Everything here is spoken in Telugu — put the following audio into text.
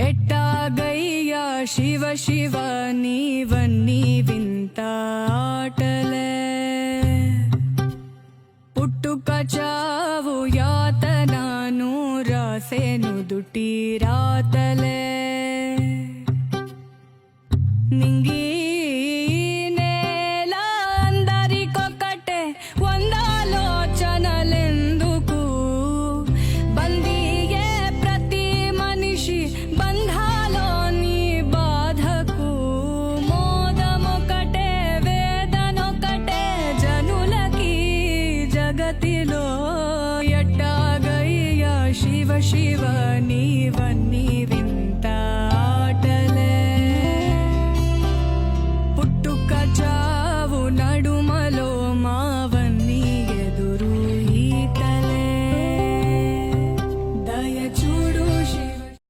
ఎట్టాగయ్యా శివ శివ నీవన్నీ వింత ఆటలే పుట్టుక చావు యాతనాను రాసెను దుటి రాతలే